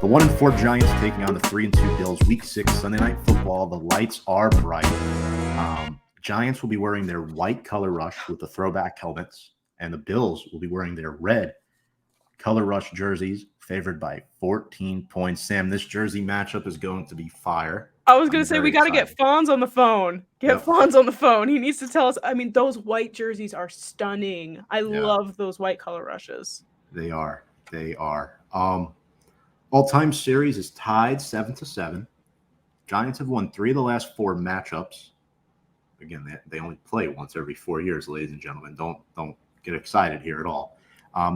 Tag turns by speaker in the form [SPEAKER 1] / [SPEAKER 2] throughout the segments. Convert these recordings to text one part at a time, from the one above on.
[SPEAKER 1] The 1-4 Giants taking on the 3-2 Bills. Week 6 Sunday Night Football. The lights are bright. Giants will be wearing their white color rush with the throwback helmets, and the Bills will be wearing their red color rush jerseys, favored by 14 points. Sam, this jersey matchup is going to be fire.
[SPEAKER 2] I was going to say, we got to get Fonz on the phone. Fonz on the phone. He needs to tell us. I mean, those white jerseys are stunning. I love those white color rushes.
[SPEAKER 1] They are. All-time series is tied 7-7. Giants have won 3 of the last 4 matchups. Again, they only play once every 4 years, ladies and gentlemen. Don't get excited here at all.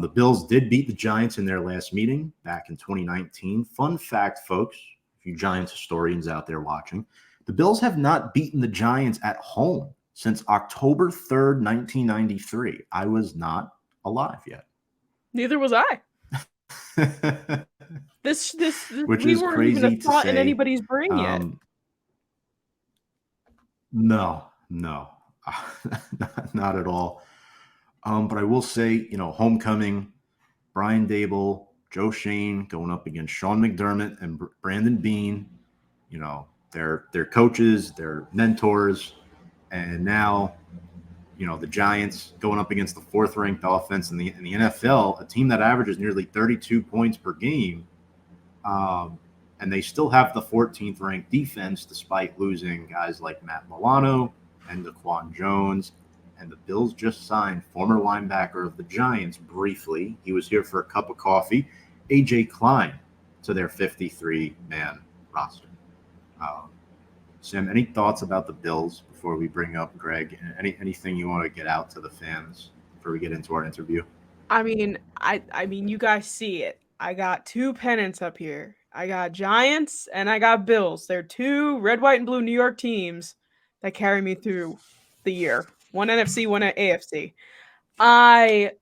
[SPEAKER 1] The Bills did beat the Giants in their last meeting back in 2019. Fun fact, folks, if you Giants historians out there watching, the Bills have not beaten the Giants at home since October 3rd, 1993. I was not alive yet.
[SPEAKER 2] Neither was I. This
[SPEAKER 1] Which
[SPEAKER 2] we
[SPEAKER 1] is
[SPEAKER 2] weren't
[SPEAKER 1] crazy
[SPEAKER 2] even a thought
[SPEAKER 1] to say.
[SPEAKER 2] in anybody's brain yet.
[SPEAKER 1] No, not at all. But I will say, homecoming, Brian Daboll, Joe Schoen going up against Sean McDermott and Brandon Beane. They're coaches, they're mentors, and now, the Giants going up against the 4th-ranked offense in the NFL, a team that averages nearly 32 points per game, and they still have the 14th-ranked defense despite losing guys like Matt Milano and Daquan Jones. And the Bills just signed former linebacker of the Giants briefly. He was here for a cup of coffee, A.J. Klein, to their 53-man roster. Sam, any thoughts about the Bills before we bring up Greg? Anything you want to get out to the fans before we get into our interview?
[SPEAKER 2] I mean, you guys see it. I got 2 pennants up here. I got Giants and I got Bills. They're 2 red, white, and blue New York teams that carry me through the year. One NFC, one AFC. The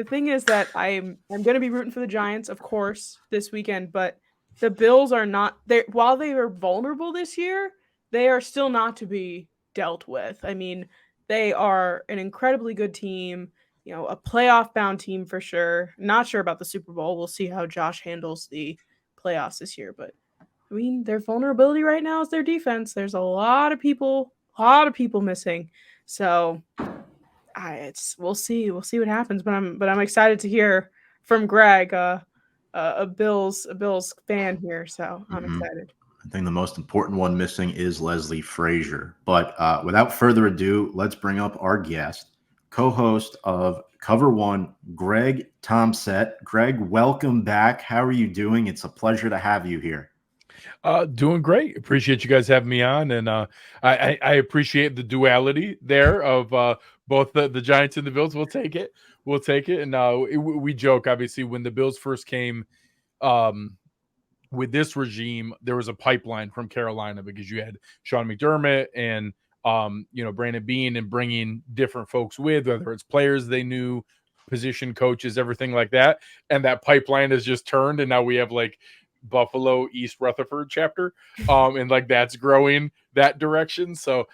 [SPEAKER 2] thing is that I'm going to be rooting for the Giants, of course, this weekend, but the Bills are not there. While they are vulnerable this year, they are still not to be dealt with. I mean, they are an incredibly good team, a playoff-bound team for sure. Not sure about the Super Bowl. We'll see how Josh handles the playoffs this year, but I mean, their vulnerability right now is their defense. There's a lot of people missing. So we'll see what happens, but I'm excited to hear from Greg, a Bills fan here, so I'm excited.
[SPEAKER 1] I think the most important one missing is Leslie Frazier. But without further ado, let's bring up our guest, co-host of Cover One, Greg Tompsett. Greg, welcome back. How are you doing? It's a pleasure to have you here.
[SPEAKER 3] Doing great. Appreciate you guys having me on, and I appreciate the duality there of both the Giants and the Bills. We'll take it. And we joke, obviously, when the Bills first came with this regime, there was a pipeline from Carolina because you had Sean McDermott and Brandon Beane, and bringing different folks with, whether it's players they knew, position coaches, everything like that. And that pipeline has just turned, and now we have like Buffalo, East Rutherford chapter, and like that's growing that direction. So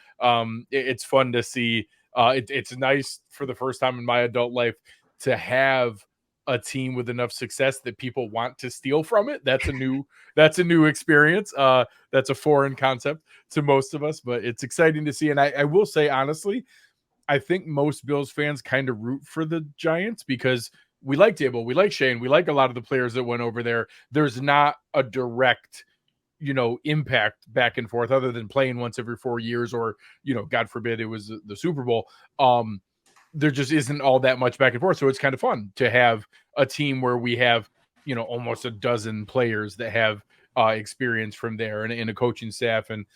[SPEAKER 3] it's fun to see. It's nice for the first time in my adult life to have a team with enough success that people want to steal from it. That's a new experience. That's a foreign concept to most of us, but it's exciting to see. And I will say, honestly, I think most Bills fans kind of root for the Giants because we like Daboll, we like Schoen, we like a lot of the players that went over there. There's not a direct, impact back and forth other than playing once every 4 years or, God forbid it was the Super Bowl. There just isn't all that much back and forth. So it's kind of fun to have a team where we have, almost a dozen players that have experience from there and a coaching staff and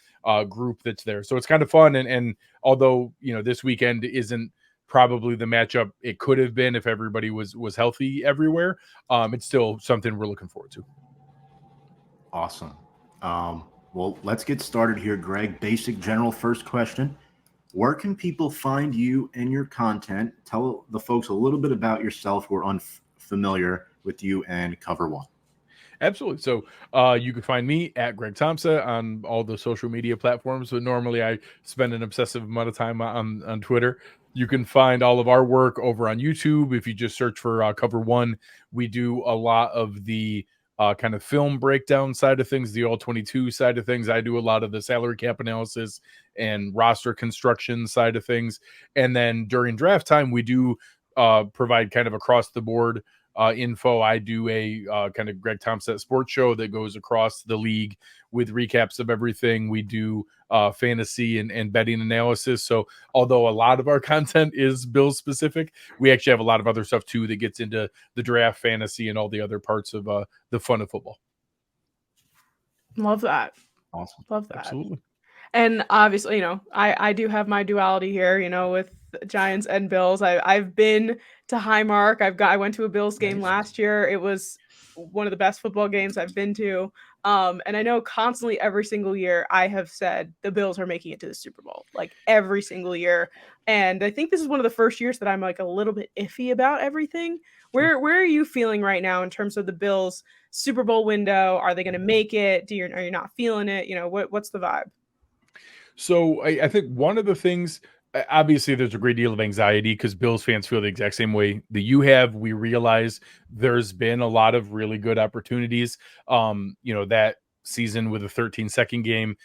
[SPEAKER 3] group that's there. So it's kind of fun. And although, this weekend isn't probably the matchup it could have been if everybody was healthy everywhere, it's still something we're looking forward to.
[SPEAKER 1] Awesome. Well, let's get started here, Greg. Basic general first question. Where can people find you and your content? Tell the folks a little bit about yourself who are unfamiliar with you and Cover One.
[SPEAKER 3] Absolutely. So you can find me at Greg Tompsett on all the social media platforms, but normally I spend an obsessive amount of time on Twitter. You can find all of our work over on YouTube. If you just search for Cover One, we do a lot of the kind of film breakdown side of things, the all 22 side of things. I do a lot of the salary cap analysis and roster construction side of things. And then during draft time, we do provide kind of across the board info. I do a kind of Greg Tompsett sports show that goes across the league with recaps of everything. We do fantasy and betting analysis. So although a lot of our content is Bills specific, we actually have a lot of other stuff too that gets into the draft, fantasy, and all the other parts of the fun of football.
[SPEAKER 2] Love that.
[SPEAKER 1] Awesome.
[SPEAKER 2] Love that.
[SPEAKER 3] Absolutely.
[SPEAKER 2] And obviously, I do have my duality here, with Giants and Bills. I've been to Highmark. I went to a Bills game last year. It was one of the best football games I've been to. And I know constantly every single year I have said the Bills are making it to the Super Bowl, like every single year. And I think this is one of the first years that I'm like a little bit iffy about everything. Where are you feeling right now in terms of the Bills Super Bowl window? Are they going to make it? Are you not feeling it? What's the vibe?
[SPEAKER 3] So I think one of the things, obviously there's a great deal of anxiety because Bills fans feel the exact same way that you have. We realize there's been a lot of really good opportunities. That season with a 13-second game,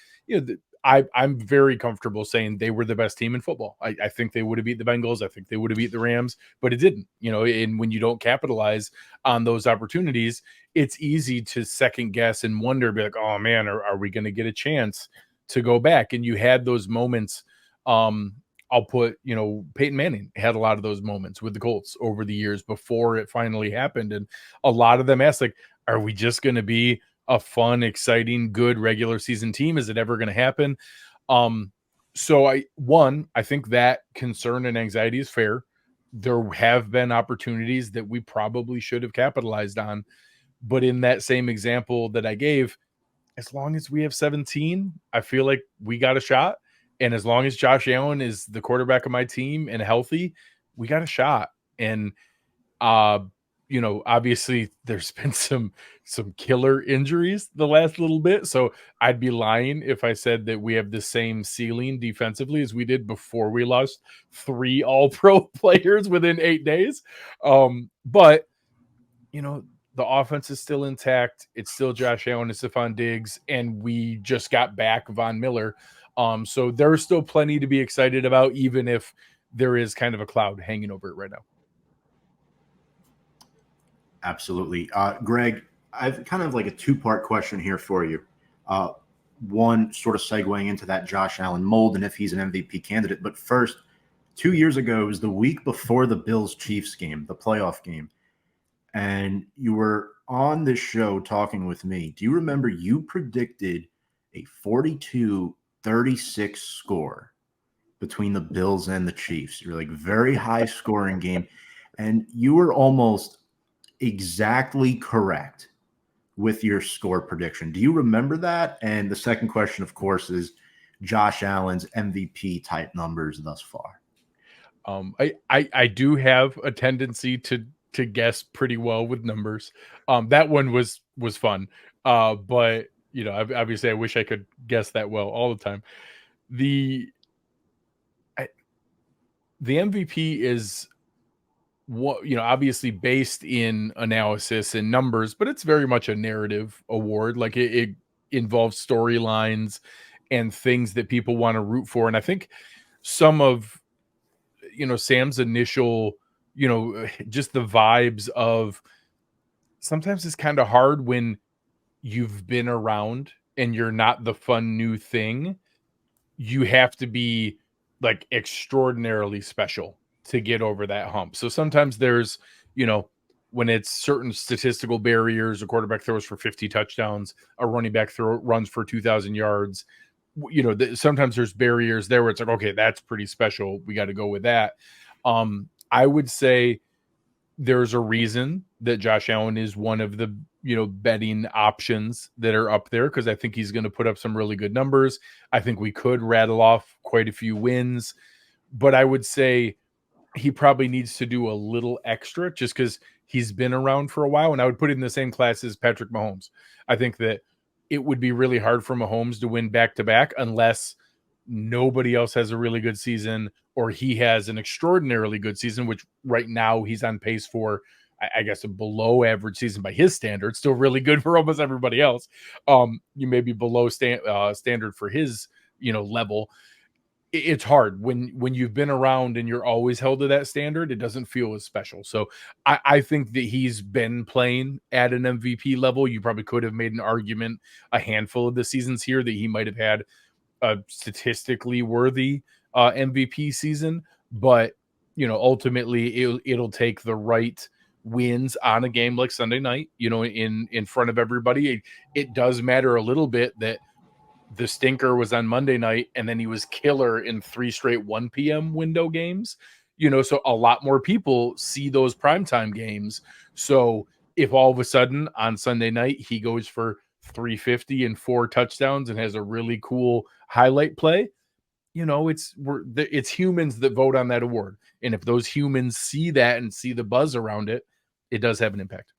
[SPEAKER 3] I'm very comfortable saying they were the best team in football. I think they would have beat the Bengals. I think they would have beat the Rams, but it didn't, and when you don't capitalize on those opportunities, it's easy to second guess and wonder, be like, oh man, are we going to get a chance to go back? And you had those moments. I'll put, Peyton Manning had a lot of those moments with the Colts over the years before it finally happened. And a lot of them asked, like, are we just going to be a fun, exciting, good regular season team? Is it ever going to happen? So I think that concern and anxiety is fair. There have been opportunities that we probably should have capitalized on. But in that same example that I gave, as long as we have 17, I feel like we got a shot. And as long as Josh Allen is the quarterback of my team and healthy, we got a shot. And, obviously there's been some killer injuries the last little bit. So I'd be lying if I said that we have the same ceiling defensively as we did before we lost 3 all-pro players within 8 days. But, the offense is still intact. It's still Josh Allen and Stephon Diggs, and we just got back Von Miller. So there's still plenty to be excited about, even if there is kind of a cloud hanging over it right now.
[SPEAKER 1] Absolutely. Greg, I've kind of like a 2-part question here for you. One sort of segueing into that Josh Allen mold and if he's an MVP candidate. But first, 2 years ago, it was the week before the Bills-Chiefs game, the playoff game. And you were on this show talking with me. Do you remember you predicted a 42-36 score between the Bills and the Chiefs? You're like very high scoring game. And you were almost exactly correct with your score prediction. Do you remember that? And the second question, of course, is Josh Allen's MVP type numbers thus far.
[SPEAKER 3] I do have a tendency to guess pretty well with numbers. That one was fun. But obviously I wish I could guess that well all the time. The MVP is obviously based in analysis and numbers, but it's very much a narrative award. Like it involves storylines and things that people want to root for. And I think some of, Sam's initial, just the vibes of sometimes it's kind of hard when you've been around and you're not the fun new thing. You have to be like extraordinarily special to get over that hump. So sometimes there's, when it's certain statistical barriers, a quarterback throws for 50 touchdowns, a running back runs for 2,000 yards. Sometimes there's barriers there where it's like, okay, that's pretty special. We got to go with that. I would say there's a reason that Josh Allen is one of the, betting options that are up there, because I think he's going to put up some really good numbers. I think we could rattle off quite a few wins, but I would say he probably needs to do a little extra just because he's been around for a while. And I would put it in the same class as Patrick Mahomes. I think that it would be really hard for Mahomes to win back-to-back unless nobody else has a really good season, or he has an extraordinarily good season, which right now he's on pace for, I guess, a below average season by his standards, still really good for almost everybody else. You may be below standard for his, level. It's hard when you've been around and you're always held to that standard. It doesn't feel as special. So I think that he's been playing at an MVP level. You probably could have made an argument a handful of the seasons here that he might have had a statistically worthy MVP season, but ultimately it'll take the right wins on a game like Sunday night, in front of everybody. It does matter a little bit that the stinker was on Monday night and then he was killer in 3 straight 1 p.m. window games, so a lot more people see those primetime games. So if all of a sudden on Sunday night he goes for 350 and 4 touchdowns and has a really cool highlight play, it's humans that vote on that award. And if those humans see that and see the buzz around it, it does have an impact.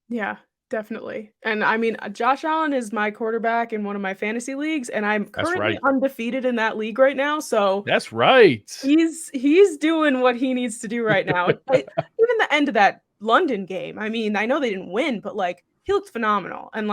[SPEAKER 2] Yeah, definitely. And I mean, Josh Allen is my quarterback in one of my fantasy leagues, and I'm currently undefeated in that league right now. So
[SPEAKER 3] that's right.
[SPEAKER 2] He's doing what he needs to do right now. Even the end of that London game, I mean, I know they didn't win, but he looked phenomenal, and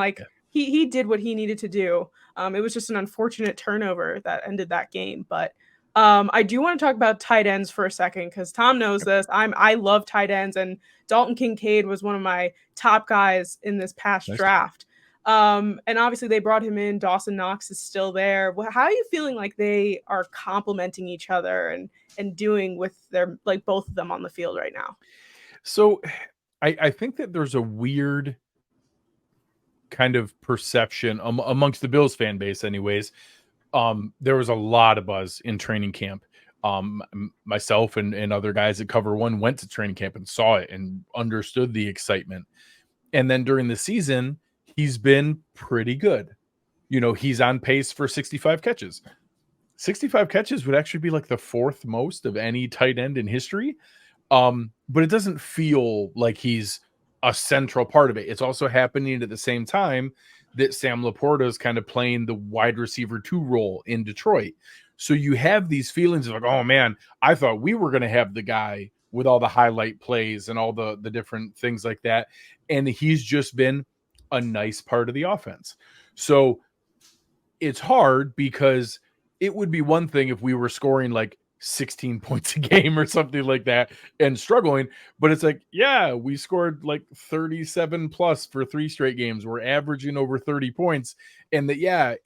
[SPEAKER 2] he did what he needed to do. It was just an unfortunate turnover that ended that game, but I do want to talk about tight ends for a second because Tom knows this. I love tight ends, and Dalton Kincaid was one of my top guys in this past draft. And obviously they brought him in. Dawson Knox is still there. How are you feeling like they are complementing each other and doing with their both of them on the field right now?
[SPEAKER 3] So I think that there's a weird kind of perception amongst the Bills fan base anyways. There was a lot of buzz in training camp. Myself and other guys that cover one went to training camp and saw it and understood the excitement. And then during the season, he's been pretty good. He's on pace for 65 catches. 65 catches would actually be the 4th most of any tight end in history. But it doesn't feel like he's a central part of it. It's also happening at the same time that Sam Laporta is kind of playing the wide receiver 2 role in Detroit. So you have these feelings of oh man, I thought we were going to have the guy with all the highlight plays and all the different things like that. And he's just been a nice part of the offense. So it's hard because it would be one thing if we were scoring 16 points a game or something like that and struggling, but it's yeah, we scored 37 plus for 3 straight games. We're averaging over 30 points. And that,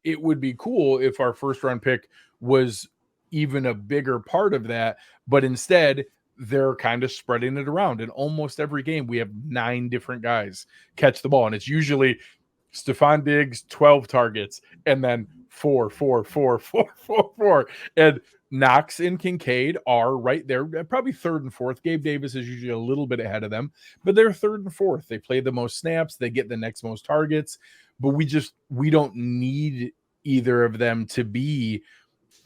[SPEAKER 3] it would be cool if our first round pick was even a bigger part of that, but instead they're kind of spreading it around. In almost every game, we have 9 different guys catch the ball, and it's usually Stephon Diggs 12 targets, and then 4, 4, 4, 4, 4, 4, and Knox and Kincaid are right there, probably 3rd and 4th. Gabe Davis is usually a little bit ahead of them, but they're 3rd and 4th. They play the most snaps, they get the next most targets, but we don't need either of them to be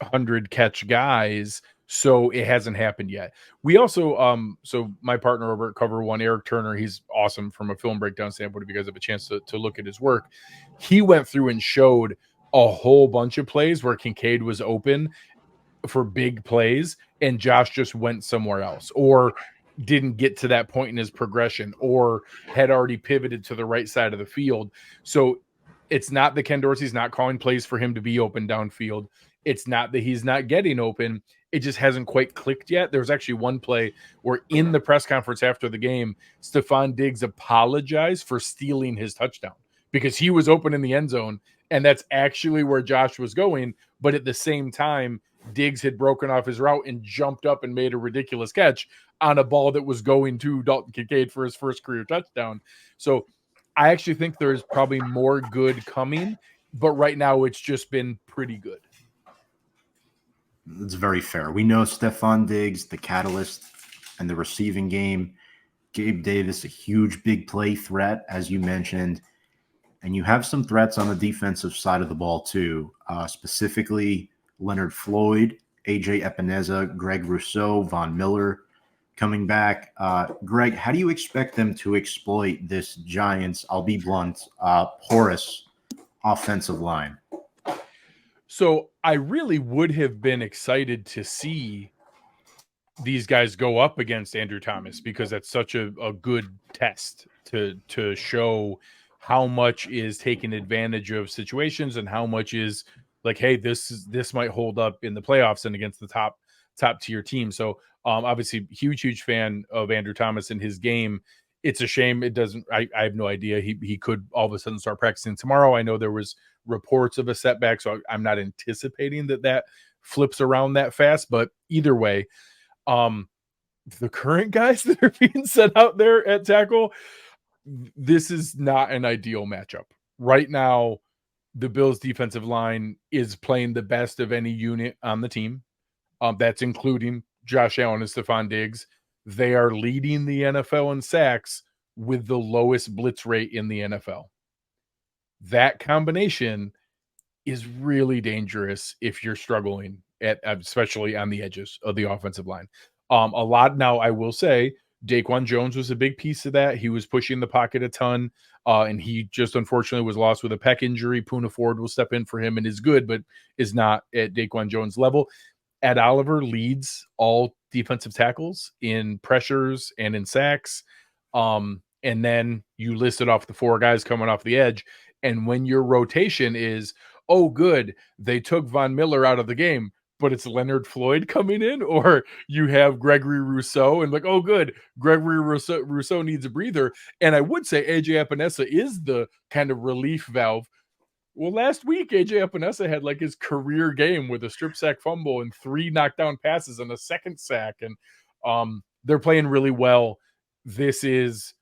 [SPEAKER 3] 100 catch guys. So it hasn't happened yet. We also, so my partner over at Cover One, Eric Turner, he's awesome from a film breakdown standpoint. If you guys have a chance to look at his work, he went through and showed a whole bunch of plays where Kincaid was open for big plays and Josh just went somewhere else or didn't get to that point in his progression or had already pivoted to the right side of the field. So it's not that Ken Dorsey's not calling plays for him to be open downfield. It's not that he's not getting open. It just hasn't quite clicked yet. There was actually one play where in the press conference after the game, Stephon Diggs apologized for stealing his touchdown because he was open in the end zone. And that's actually where Josh was going. But at the same time, Diggs had broken off his route and jumped up and made a ridiculous catch on a ball that was going to Dalton Kincaid for his first career touchdown. So I actually think there's probably more good coming, but right now it's just been pretty good.
[SPEAKER 1] That's very fair. We know Stephon Diggs, the catalyst and the receiving game. Gabe Davis, a huge big play threat, as you mentioned. And you have some threats on the defensive side of the ball too, specifically Leonard Floyd, AJ Epineza, Greg Rousseau, Von Miller coming back. Greg, how do you expect them to exploit this Giants, I'll be blunt, porous offensive line?
[SPEAKER 3] So I really would have been excited to see these guys go up against Andrew Thomas, because that's such a good test to show how much is taking advantage of situations and how much is like, hey, this might hold up in the playoffs and against the top tier team. So obviously huge fan of Andrew Thomas and his game. It's a shame it doesn't. I have no idea. He could all of a sudden start practicing tomorrow. I know there was reports of a setback, so I'm not anticipating that flips around that fast. But either way, the current guys that are being sent out there at tackle, this is not an ideal matchup right now. The Bills defensive line is playing the best of any unit on the team. That's including Josh Allen and Stephon Diggs. They are leading the NFL in sacks with the lowest blitz rate in the NFL. That combination is really dangerous if you're struggling especially on the edges of the offensive line. A lot now, I will say, Daquan Jones was a big piece of that. He was pushing the pocket a ton, and he just unfortunately was lost with a pec injury. Poona Ford will step in for him and is good, but is not at Daquan Jones' level. Ed Oliver leads all defensive tackles in pressures and in sacks. And then you listed off the 4 guys coming off the edge. And when your rotation is, oh, good, they took Von Miller out of the game, but it's Leonard Floyd coming in, or you have Gregory Rousseau and like, oh, good, Gregory Rousseau needs a breather. And I would say AJ Epinesa is the kind of relief valve. Well, last week, AJ Epinesa had like his career game with a strip sack fumble and 3 knockdown passes and a second sack. And they're playing really well. This is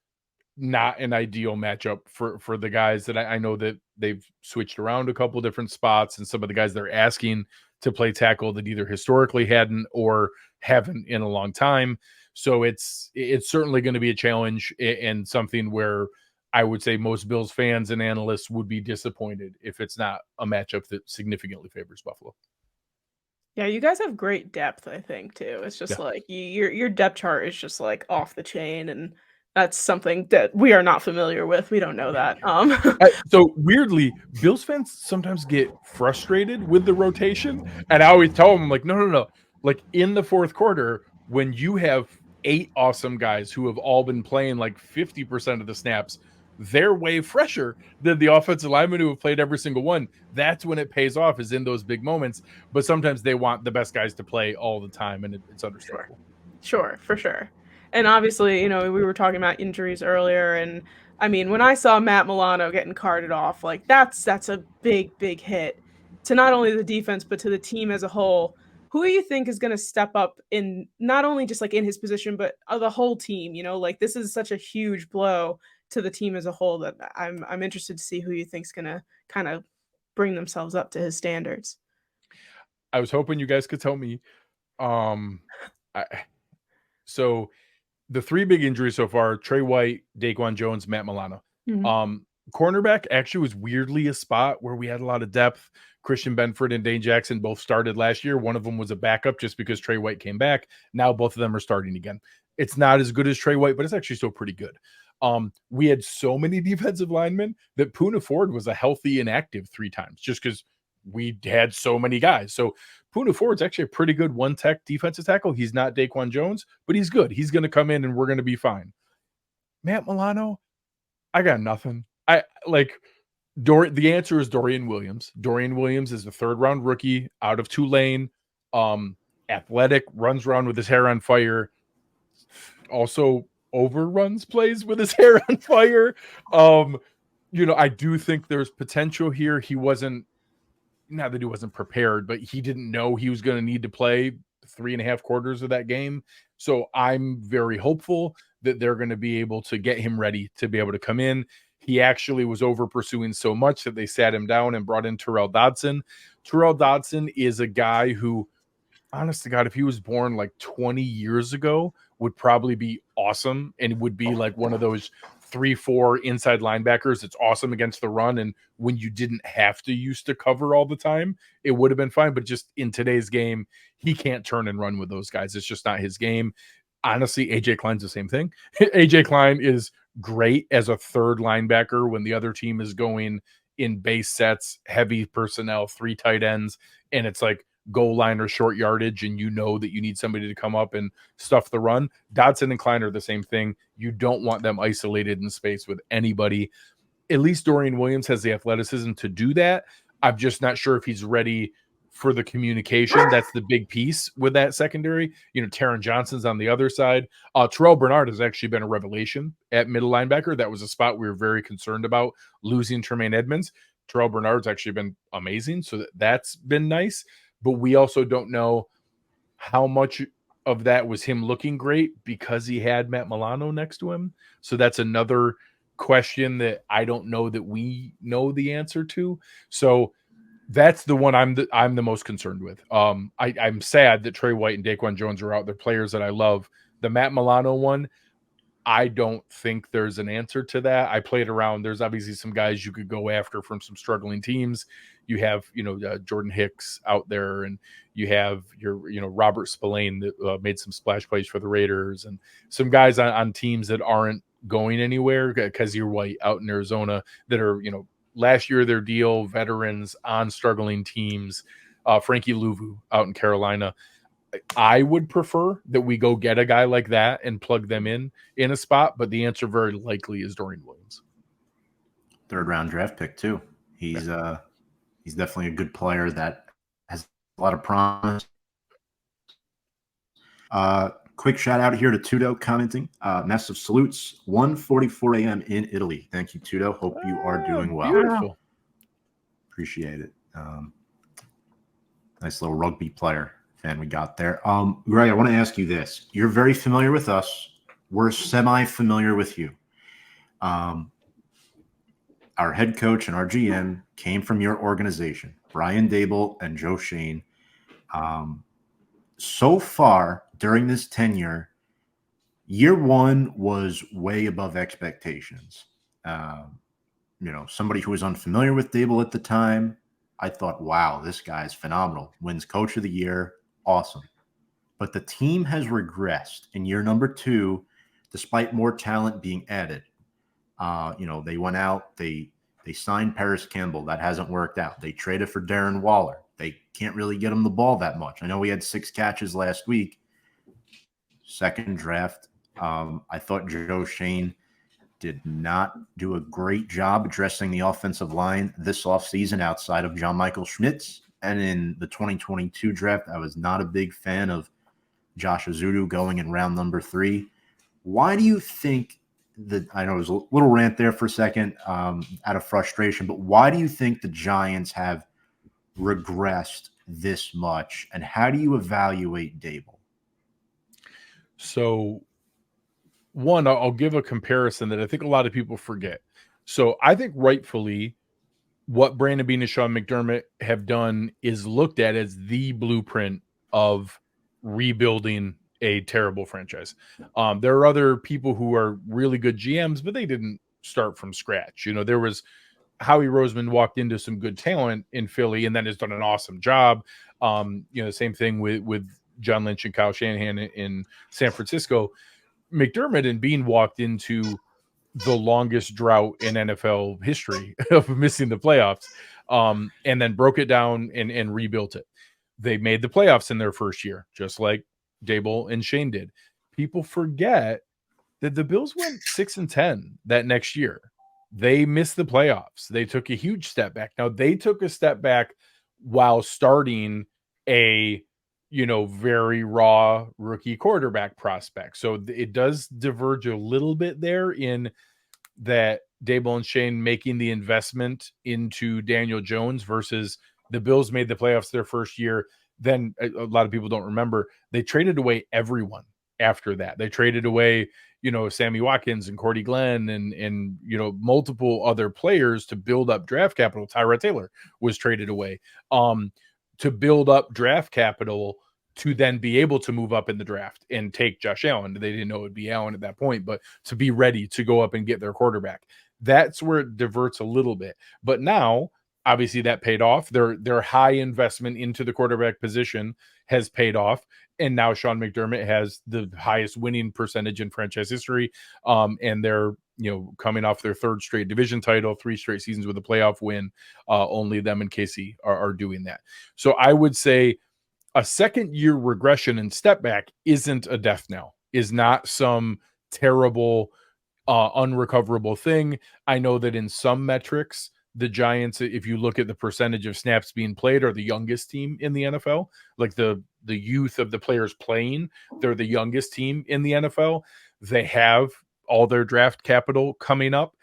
[SPEAKER 3] not an ideal matchup for the guys that I know that they've switched around a couple different spots, and some of the guys they're asking to play tackle that either historically hadn't or haven't in a long time. So it's certainly going to be a challenge and something where I would say most Bills fans and analysts would be disappointed if it's not a matchup that significantly favors Buffalo.
[SPEAKER 2] Yeah, you guys have great depth, I think, too. It's just like your depth chart is just like off the chain, and that's something that we are not familiar with. We don't know that.
[SPEAKER 3] So weirdly, Bills fans sometimes get frustrated with the rotation, and I always tell them, I'm like, no. Like in the fourth quarter, when you have 8 awesome guys who have all been playing like 50% of the snaps, they're way fresher than the offensive linemen who have played every single one. That's when it pays off, is in those big moments. But sometimes they want the best guys to play all the time, and it's understandable.
[SPEAKER 2] Sure, for sure. And obviously, we were talking about injuries earlier, and I mean, when I saw Matt Milano getting carted off, like that's a big hit to not only the defense but to the team as a whole. Who do you think is going to step up in not only just like in his position, but the whole team? Like this is such a huge blow to the team as a whole that I'm interested to see who you think's going to kind of bring themselves up to his standards.
[SPEAKER 3] I was hoping you guys could tell me. So the 3 big injuries so far: Trey White, Daquan Jones, Matt Milano.
[SPEAKER 2] Mm-hmm.
[SPEAKER 3] Cornerback actually was weirdly a spot where we had a lot of depth. Christian Benford and Dane Jackson both started last year. One of them was a backup just because Trey White came back. Now both of them are starting again. It's not as good as Trey White, but it's actually still pretty good. We had so many defensive linemen that Poona Ford was a healthy inactive 3 times just because we had so many guys. So Poona Ford's actually a pretty good one-tech defensive tackle. He's not Daquan Jones, but he's good. He's going to come in and we're going to be fine. Matt Milano, I got nothing. The answer is Dorian Williams. Dorian Williams is a 3rd-round rookie out of Tulane. Athletic, runs around with his hair on fire. Also overruns plays with his hair on fire. I do think there's potential here. He wasn't, not that he wasn't prepared, but he didn't know he was going to need to play 3.5 quarters of that game. So I'm very hopeful that they're going to be able to get him ready to be able to come in. He actually was over pursuing so much that they sat him down and brought in Terrell Dodson. Terrell Dodson is a guy who, honest to God, if he was born like 20 years ago, would probably be awesome and would be like one of those 3-4 inside linebackers. It's awesome against the run. And when you didn't have to used to cover all the time, it would have been fine. But just in today's game, he can't turn and run with those guys. It's just not his game. Honestly, AJ Klein's the same thing. AJ Klein is great as a 3rd linebacker when the other team is going in base sets, heavy personnel, 3 tight ends, and it's like goal line or short yardage, and you know that you need somebody to come up and stuff the run. Dotson and Klein are the same thing. You don't want them isolated in space with anybody. At least Dorian Williams has the athleticism to do that. I'm just not sure if he's ready for the communication. That's the big piece with that secondary. Taron Johnson's on the other side. Terrell Bernard has actually been a revelation at middle linebacker. That was a spot we were very concerned about losing Tremaine Edmonds. Terrell Bernard's actually been amazing, so that's been nice. But we also don't know how much of that was him looking great because he had Matt Milano next to him. So that's another question that I don't know that we know the answer to. So that's the one I'm the most concerned with. I'm sad that Trey White and Daquan Jones are out. They're players that I love. The Matt Milano one, I don't think there's an answer to that. I played around. There's obviously some guys you could go after from some struggling teams. You have, Jordan Hicks out there, and you have your, Robert Spillane that made some splash plays for the Raiders, and some guys on teams that aren't going anywhere. Kazir White out in Arizona that are, last year their deal, veterans on struggling teams. Frankie Louvu out in Carolina. I would prefer that we go get a guy like that and plug them in a spot, but the answer very likely is Dorian Williams.
[SPEAKER 1] 3rd round draft pick too. He's definitely a good player that has a lot of promise. Quick shout out here to Tudo commenting. Massive salutes. 1:44 a.m. in Italy. Thank you, Tudo. Hope you are doing well.
[SPEAKER 3] Beautiful.
[SPEAKER 1] Appreciate it. Nice little rugby player fan we got there. Greg, I want to ask you this. You're very familiar with us. We're semi-familiar with you. Our head coach and our GM came from your organization, Brian Daboll and Joe Schoen. So far during this tenure, year 1 was way above expectations. Somebody who was unfamiliar with Daboll at the time, I thought, wow, this guy's phenomenal. Wins coach of the year. Awesome. But the team has regressed in year number 2, despite more talent being added. They went out, they signed Paris Campbell. That hasn't worked out. They traded for Darren Waller. They can't really get him the ball that much. I know we had 6 catches last week. 2nd draft. I thought Joe Schoen did not do a great job addressing the offensive line this offseason outside of John Michael Schmitz. And in the 2022 draft, I was not a big fan of Josh Azudu going in round number 3. Why do you think that, I know it was a little rant there for a second out of frustration, but why do you think the Giants have regressed this much? And how do you evaluate Daboll?
[SPEAKER 3] So, one, I'll give a comparison that I think a lot of people forget. So I think rightfully what Brandon Beane and Sean McDermott have done is looked at as the blueprint of rebuilding a terrible franchise. There are other people who are really good GMs, but they didn't start from scratch. There was Howie Roseman walked into some good talent in Philly and then has done an awesome job. Same thing with John Lynch and Kyle Shanahan in San Francisco. McDermott and Beane walked into the longest drought in NFL history of missing the playoffs, and then broke it down and rebuilt it. They made the playoffs in their first year, just like Daboll and Shane did. People forget that the Bills went 6-10 that next year. They missed the playoffs. They took a huge step back. Now, they took a step back while starting a very raw rookie quarterback prospect. So it does diverge a little bit there in that Daboll and Shane making the investment into Daniel Jones versus the Bills made the playoffs their first year. Then a lot of people don't remember, they traded away everyone after that. They traded away, Sammy Watkins and Cordy Glenn and multiple other players to build up draft capital. Tyrod Taylor was traded away to build up draft capital to then be able to move up in the draft and take Josh Allen. They didn't know it would be Allen at that point, but to be ready to go up and get their quarterback. That's where it diverts a little bit. But now obviously that paid off. Their high investment into the quarterback position has paid off. And now Sean McDermott has the highest winning percentage in franchise history. And they're, coming off their third straight division title, 3 straight seasons with a playoff win. Only them and Casey are doing that. So I would say a second year regression and step back isn't a death knell, is not some terrible, unrecoverable thing. I know that in some metrics, the Giants, if you look at the percentage of snaps being played, are the youngest team in the NFL. Like the youth of the players playing, they're the youngest team in the NFL. They have all their draft capital coming up.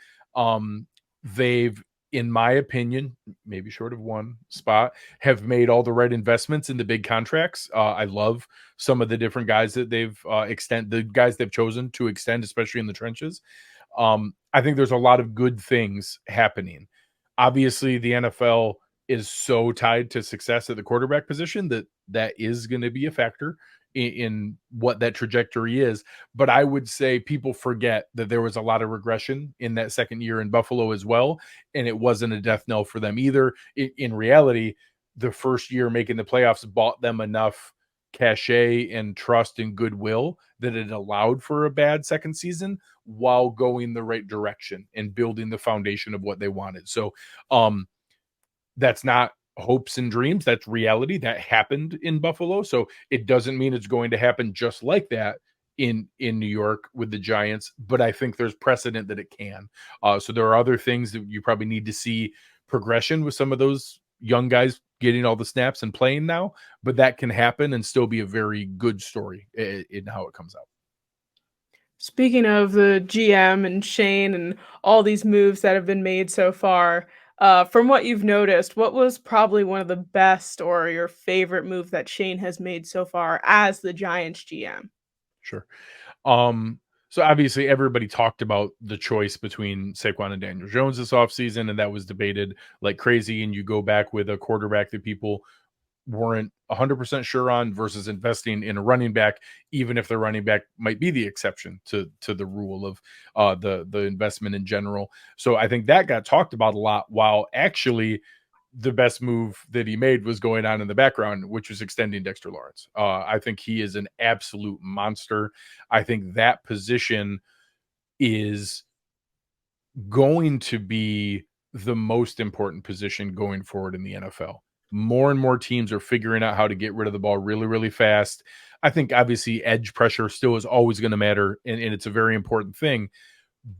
[SPEAKER 3] They've, in my opinion, maybe short of one spot, have made all the right investments in the big contracts. I love some of the different guys that they've the guys they've chosen to extend, especially in the trenches. I think there's a lot of good things happening. Obviously, the NFL is so tied to success at the quarterback position that is going to be a factor in what that trajectory is. But I would say people forget that there was a lot of regression in that second year in Buffalo as well. And it wasn't a death knell for them either. In reality, the first year making the playoffs bought them enough cachet and trust and goodwill that it allowed for a bad second season while going the right direction and building the foundation of what they wanted. So that's not hopes and dreams. That's reality. That happened in Buffalo. So it doesn't mean it's going to happen just like that in New York with the Giants, but I think there's precedent that it can. So there are other things that you probably need to see progression with some of those young guys getting all the snaps and playing now, but that can happen and still be a very good story in how it comes out.
[SPEAKER 2] Speaking of the GM and Shane and all these moves that have been made so far, from what you've noticed, what was probably one of the best or your favorite move that Shane has made so far as the Giants GM?
[SPEAKER 3] Sure. So obviously everybody talked about the choice between Saquon and Daniel Jones this offseason, and that was debated like crazy. And you go back with a quarterback that people weren't 100% sure on versus investing in a running back, even if the running back might be the exception to the rule of the investment in general. So I think that got talked about a lot, while actually the best move that he made was going on in the background, which was extending Dexter Lawrence. I think he is an absolute monster. I think that position is going to be the most important position going forward in the NFL. More and more teams are figuring out how to get rid of the ball really, really fast. I think obviously edge pressure still is always going to matter, and it's a very important thing.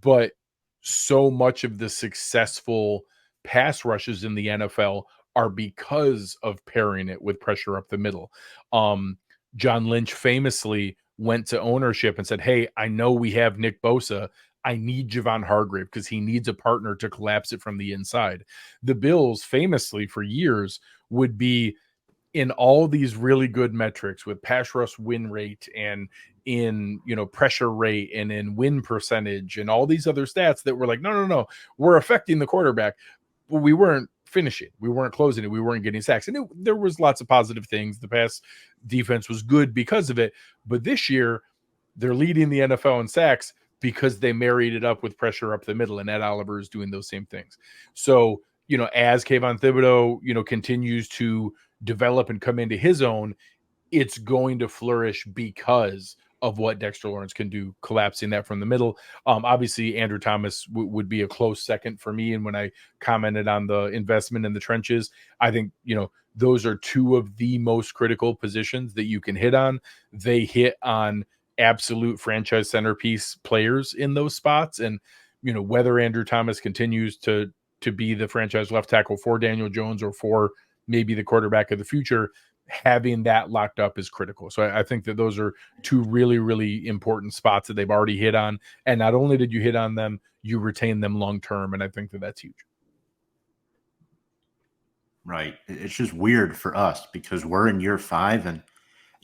[SPEAKER 3] But so much of the successful pass rushes in the NFL are because of pairing it with pressure up the middle. John Lynch famously went to ownership and said, "Hey, I know we have Nick Bosa. I need Javon Hargrave because he needs a partner to collapse it from the inside." The Bills famously for years would be in all these really good metrics with pass rush win rate and in pressure rate and in win percentage and all these other stats that were like, no, we're affecting the quarterback, but we weren't finishing, we weren't closing it, we weren't getting sacks. And there was lots of positive things. The pass defense was good because of it, but this year they're leading the NFL in sacks because they married it up with pressure up the middle, and Ed Oliver is doing those same things. So as Kayvon Thibodeau continues to develop and come into his own, it's going to flourish because of what Dexter Lawrence can do, collapsing that from the middle. Obviously, Andrew Thomas would be a close second for me. And when I commented on the investment in the trenches, I think, those are two of the most critical positions that you can hit on. They hit on absolute franchise centerpiece players in those spots. And, whether Andrew Thomas continues to be the franchise left tackle for Daniel Jones or for maybe the quarterback of the future, having that locked up is critical. So I think that those are two really, really important spots that they've already hit on. And not only did you hit on them, you retain them long-term. And I think that that's huge.
[SPEAKER 1] Right. It's just weird for us because we're in year 5 and,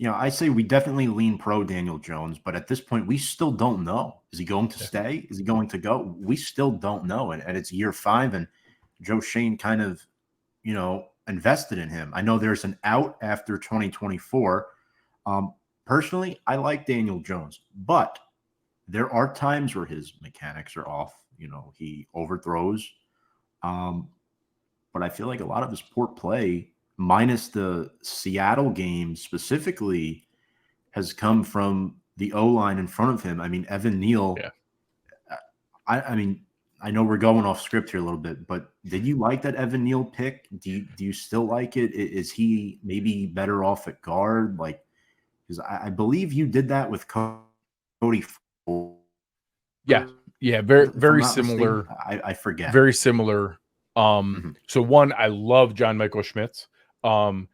[SPEAKER 1] I say we definitely lean pro Daniel Jones, but at this point, we still don't know. Is he going to stay? Is he going to go? We still don't know. And it's year 5 and Joe Shane kind of, invested in him. I know there's an out after 2024. Personally, I like Daniel Jones, but there are times where his mechanics are off. He overthrows. but I feel like a lot of his poor play, minus the Seattle game specifically, has come from the O-line in front of him. I mean, Evan Neal.
[SPEAKER 3] Yeah.
[SPEAKER 1] I mean, I know we're going off script here a little bit, but did you like that Evan Neal pick? Do you still like it? Is he maybe better off at guard? Like, because I believe you did that with Cody Ford.
[SPEAKER 3] Yeah, very
[SPEAKER 1] If I'm
[SPEAKER 3] very
[SPEAKER 1] not
[SPEAKER 3] similar.
[SPEAKER 1] mistaken. I forget.
[SPEAKER 3] Very similar. So one, I love John Michael Schmitz. I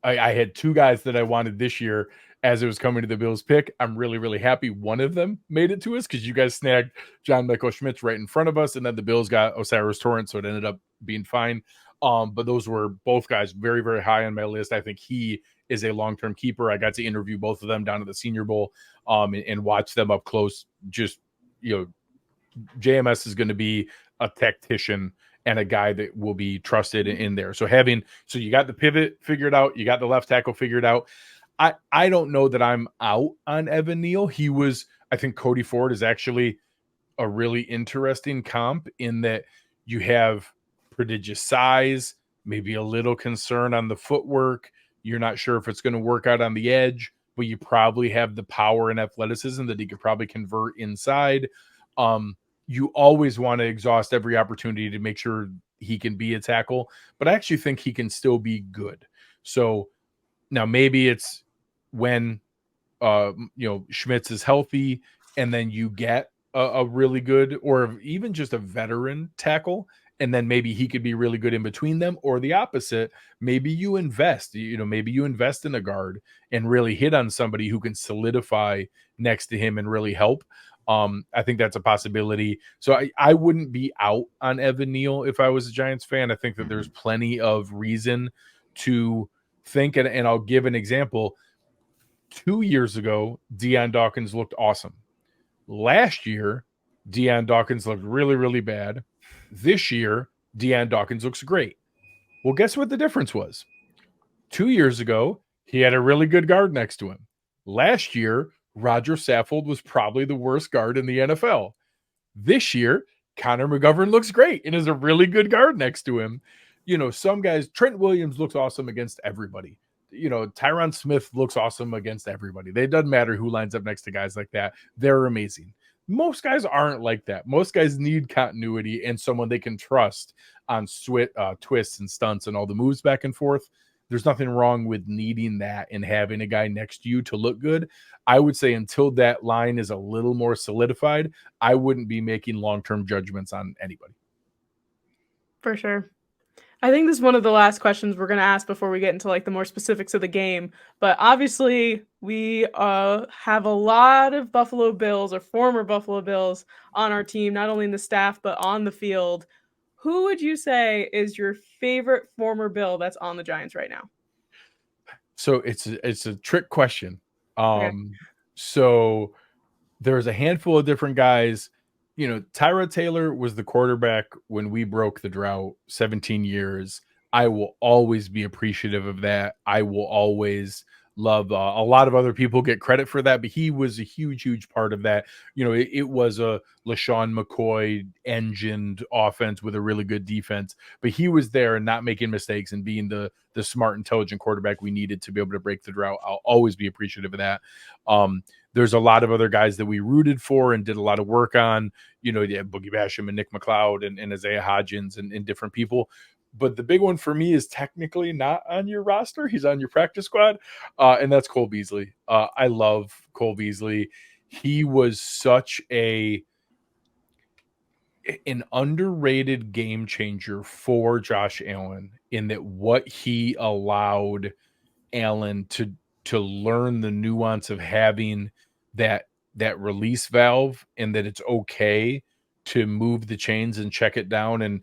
[SPEAKER 3] had two guys that I wanted this year as it was coming to the Bills pick. I'm really, really happy one of them made it to us because you guys snagged John Michael Schmitz right in front of us, and then the Bills got Osiris Torrance, so it ended up being fine. But those were both guys very, very high on my list. I think he is a long-term keeper. I got to interview both of them down at the Senior Bowl and watch them up close. Just, JMS is going to be a tactician and a guy that will be trusted in there. So you got the pivot figured out, you got the left tackle figured out. I don't know that I'm out on Evan Neal. I think Cody Ford is actually a really interesting comp in that you have prodigious size, maybe a little concern on the footwork. You're not sure if it's going to work out on the edge, but you probably have the power and athleticism that he could probably convert inside. You always want to exhaust every opportunity to make sure he can be a tackle, but I actually think he can still be good. So now maybe it's when Schmitz is healthy and then you get a really good, or even just a veteran tackle, and then maybe he could be really good in between them, or the opposite. Maybe you invest in a guard and really hit on somebody who can solidify next to him and really help. I think that's a possibility. So I wouldn't be out on Evan Neal if I was a Giants fan. I think that there's plenty of reason to think, and I'll give an example. 2 years ago, Deion Dawkins looked awesome. Last year, Deion Dawkins looked really, really bad. This year, Deion Dawkins looks great. Well, guess what the difference was? 2 years ago, he had a really good guard next to him. Last year, Roger Saffold was probably the worst guard in the NFL. This year, Connor McGovern looks great and is a really good guard next to him. Some guys, Trent Williams looks awesome against everybody. Tyron Smith looks awesome against everybody. It doesn't matter who lines up next to guys like that. They're amazing. Most guys aren't like that. Most guys need continuity and someone they can trust on twists and stunts and all the moves back and forth. There's nothing wrong with needing that and having a guy next to you to look good. I would say until that line is a little more solidified, I wouldn't be making long-term judgments on anybody.
[SPEAKER 2] For sure. I think this is one of the last questions we're going to ask before we get into the more specifics of the game. But obviously, we have a lot of Buffalo Bills or former Buffalo Bills on our team, not only in the staff, but on the field. Who would you say is your favorite former Bill that's on the Giants right now?
[SPEAKER 3] So it's a trick question.
[SPEAKER 2] Okay.
[SPEAKER 3] So there's a handful of different guys. Tyrod Taylor was the quarterback when we broke the drought 17 years. I will always be appreciative of that. I will always love a lot of other people get credit for that, but he was a huge part of that. It was a LaShawn McCoy engined offense with a really good defense, but he was there and not making mistakes and being the smart, intelligent quarterback we needed to be able to break the drought. I'll always be appreciative of that. There's a lot of other guys that we rooted for and did a lot of work on, Boogie Basham and Nick McLeod and Isaiah Hodgins and different people. But the big one for me is technically not on your roster. He's on your practice squad, and that's Cole Beasley. I love Cole Beasley. He was such an underrated game changer for Josh Allen in that what he allowed Allen to learn the nuance of having that release valve and that it's okay to move the chains and check it down. And,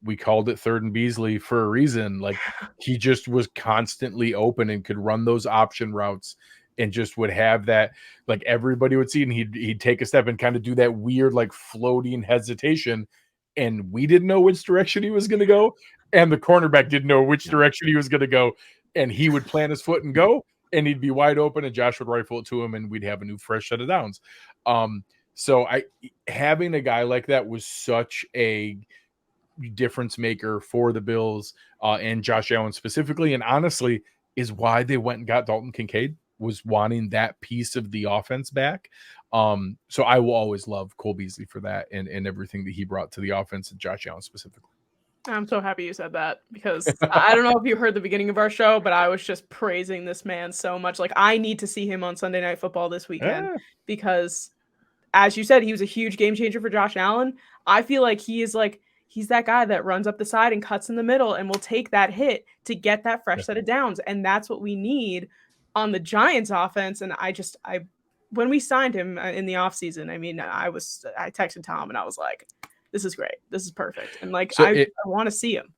[SPEAKER 3] we called it third and Beasley for a reason. Like he just was constantly open and could run those option routes and just would have that, like everybody would see, and he'd take a step and kind of do that weird, like floating hesitation. And we didn't know which direction he was going to go. And the cornerback didn't know which direction he was going to go. And he would plant his foot and go, and he'd be wide open and Josh would rifle it to him and we'd have a new fresh set of downs. So having a guy like that was such a difference maker for the Bills and Josh Allen specifically. And honestly, is why they went and got Dalton Kincaid, was wanting that piece of the offense back. So I will always love Cole Beasley for that and everything that he brought to the offense, and Josh Allen specifically.
[SPEAKER 2] I'm so happy you said that, because I don't know if you heard the beginning of our show, but I was just praising this man so much. Like, I need to see him on Sunday Night Football this weekend because, as you said, he was a huge game changer for Josh Allen. I feel like he's that guy that runs up the side and cuts in the middle and will take that hit to get that fresh set of downs. And that's what we need on the Giants offense. And when we signed him in the offseason, I mean, I texted Tom and I was like, this is great. This is perfect. And like, so I want to see him.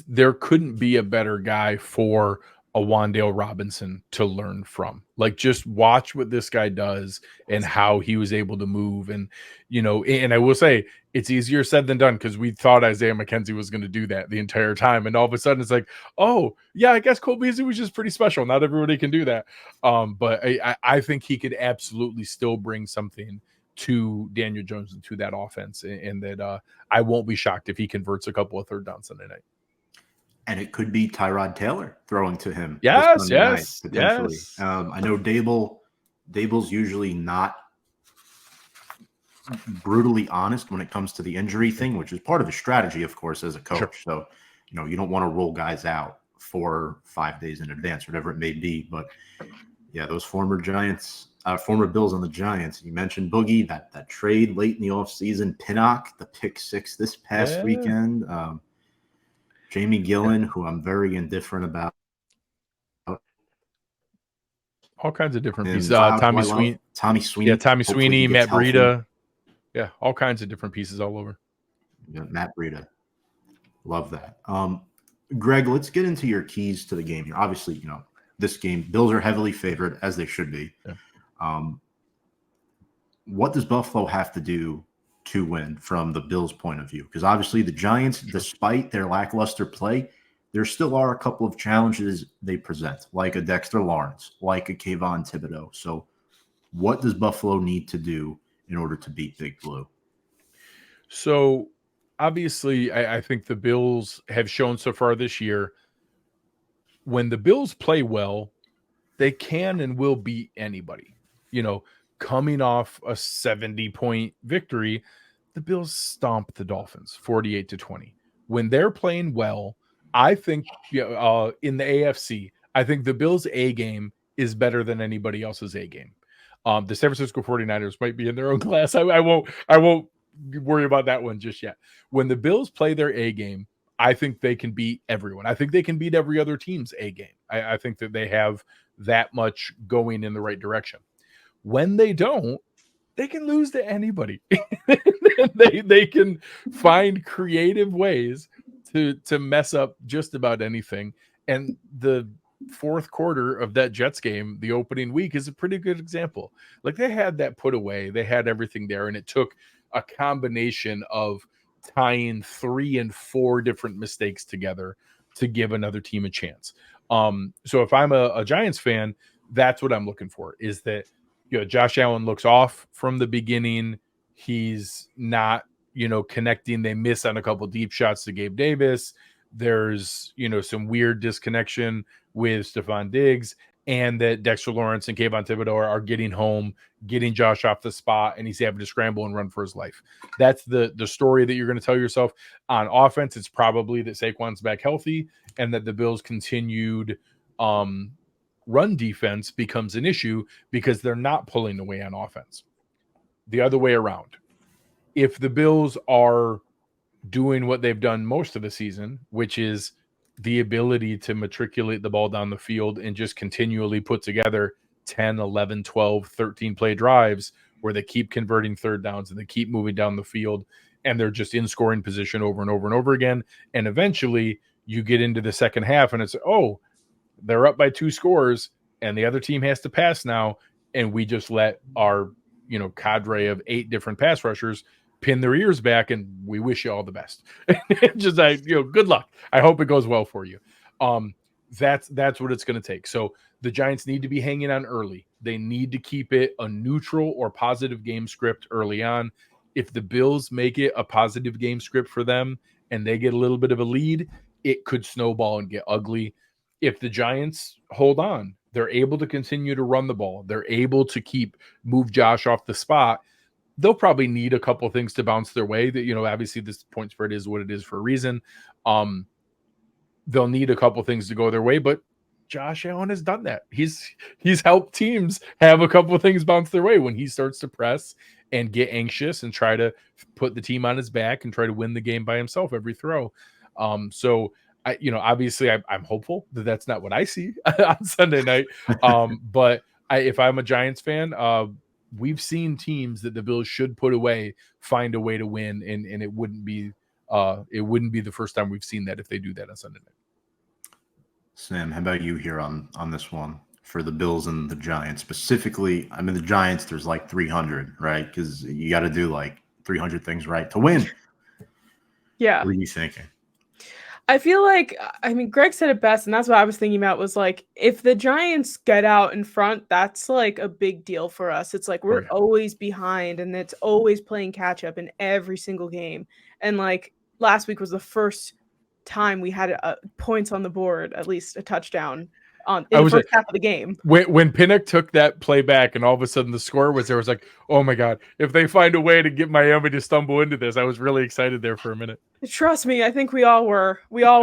[SPEAKER 3] There couldn't be a better guy for a Wan'Dale Robinson to learn from. Like, just watch what this guy does and how he was able to move. And, and I will say it's easier said than done, because we thought Isaiah McKenzie was going to do that the entire time. And all of a sudden it's like, oh yeah, I guess Cole Beasley was just pretty special. Not everybody can do that. But I think he could absolutely still bring something to Daniel Jones and to that offense, and that I won't be shocked if he converts a couple of third downs Sunday night.
[SPEAKER 1] And it could be Tyrod Taylor throwing to him.
[SPEAKER 3] Yes.
[SPEAKER 1] Potentially. I know Daboll's usually not brutally honest when it comes to the injury thing, which is part of his strategy, of course, as a coach. Sure. So, you don't want to roll guys out 4 or 5 days in advance, whatever it may be. But yeah, those former Bills on the Giants. You mentioned Boogie, that trade late in the offseason, Pinnock, the pick 6 this past weekend. Jamie Gillen, who I'm very indifferent about.
[SPEAKER 3] All kinds of different pieces. Tommy Sweeney. Yeah, Tommy Sweeney, Matt Breida. Yeah, all kinds of different pieces all over.
[SPEAKER 1] Yeah, Matt Breida. Love that. Greg, let's get into your keys to the game here. Obviously, this game, Bills are heavily favored, as they should be. Yeah. What does Buffalo have to do to win from the Bills' point of view? Because obviously the Giants, despite their lackluster play, there still are a couple of challenges they present, like a Dexter Lawrence, like a Kayvon Thibodeau. So what does Buffalo need to do in order to beat Big Blue?
[SPEAKER 3] So obviously I think the Bills have shown so far this year, when the Bills play well, they can and will beat anybody. Coming off a 70-point victory, the Bills stomped the Dolphins 48-20. When they're playing well, I think in the AFC, I think the Bills' A game is better than anybody else's A game. The San Francisco 49ers might be in their own class. I won't worry about that one just yet. When the Bills play their A game, I think they can beat everyone. I think they can beat every other team's A game. I think that they have that much going in the right direction. When they don't, they can lose to anybody. they can find creative ways to mess up just about anything. And the fourth quarter of that Jets game, the opening week, is a pretty good example. Like, they had that put away. They had everything there, and it took a combination of tying 3 and 4 different mistakes together to give another team a chance. So if I'm a Giants fan, that's what I'm looking for, is that Josh Allen looks off from the beginning. He's not, connecting. They miss on a couple deep shots to Gabe Davis. There's, some weird disconnection with Stephon Diggs, and that Dexter Lawrence and Kayvon Thibodeau are getting home, getting Josh off the spot, and he's having to scramble and run for his life. That's the story that you're going to tell yourself. On offense, it's probably that Saquon's back healthy and that the Bills' continued run defense becomes an issue because they're not pulling away on offense. The other way around. If the Bills are doing what they've done most of the season, which is the ability to matriculate the ball down the field and just continually put together 10, 11, 12, 13 play drives where they keep converting third downs and they keep moving down the field and they're just in scoring position over and over and over again. And eventually you get into the second half and it's, they're up by 2 scores and the other team has to pass now. And we just let our, cadre of 8 different pass rushers pin their ears back, and we wish you all the best. Just good luck. I hope it goes well for you. That's what it's going to take. So the Giants need to be hanging on early. They need to keep it a neutral or positive game script early on. if the Bills make it a positive game script for them and they get a little bit of a lead, it could snowball and get ugly. If the Giants hold on, they're able to continue to run the ball, they're able to move Josh off the spot, they'll probably need a couple things to bounce their way. That, obviously this point spread is what it is for a reason. They'll need a couple things to go their way, but Josh Allen has done that. He's helped teams have a couple of things bounce their way when he starts to press and get anxious and try to put the team on his back and try to win the game by himself every throw. So obviously I'm hopeful that that's not what I see on Sunday night. But if I'm a Giants fan, we've seen teams that the Bills should put away find a way to win, and it wouldn't be the first time we've seen that if they do that on Sunday night.
[SPEAKER 1] Sam, how about you here on this one for the Bills and the Giants specifically? I mean, the Giants, there's like 300, right? Because you got to do like 300 things right to win.
[SPEAKER 2] Yeah.
[SPEAKER 1] What are you thinking?
[SPEAKER 2] I feel like, Greg said it best, and that's what I was thinking about, was like, if the Giants get out in front, that's like a big deal for us. It's like we're always behind, and it's always playing catch up in every single game. And like last week was the first time we had points on the board, at least a touchdown in the first half of the game.
[SPEAKER 3] When Pinnock took that play back and all of a sudden the score was like, oh my God, if they find a way to get Miami to stumble into this, I was really excited there for a minute.
[SPEAKER 2] Trust me, I think we all were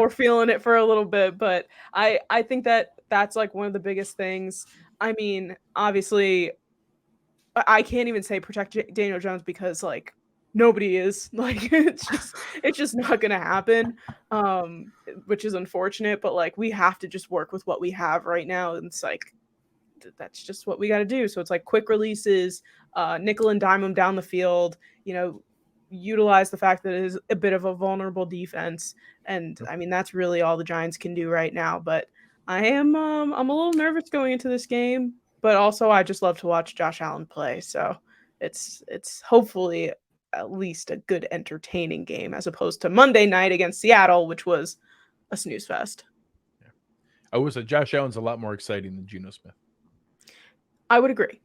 [SPEAKER 2] feeling it for a little bit, but I think that's like one of the biggest things. I mean, obviously I can't even say protect Daniel Jones because like nobody is, like, it's just not gonna happen, which is unfortunate, but like we have to just work with what we have right now, and it's like that's just what we got to do. So it's like quick releases, nickel and dime them down the field, utilize the fact that it is a bit of a vulnerable defense, and I mean that's really all the Giants can do right now. But I'm a little nervous going into this game, but also I just love to watch Josh Allen play, so it's hopefully at least a good entertaining game as opposed to Monday night against Seattle, which was a snooze fest.
[SPEAKER 3] Yeah. I would say Josh Allen's a lot more exciting than Geno Smith.
[SPEAKER 2] I would agree.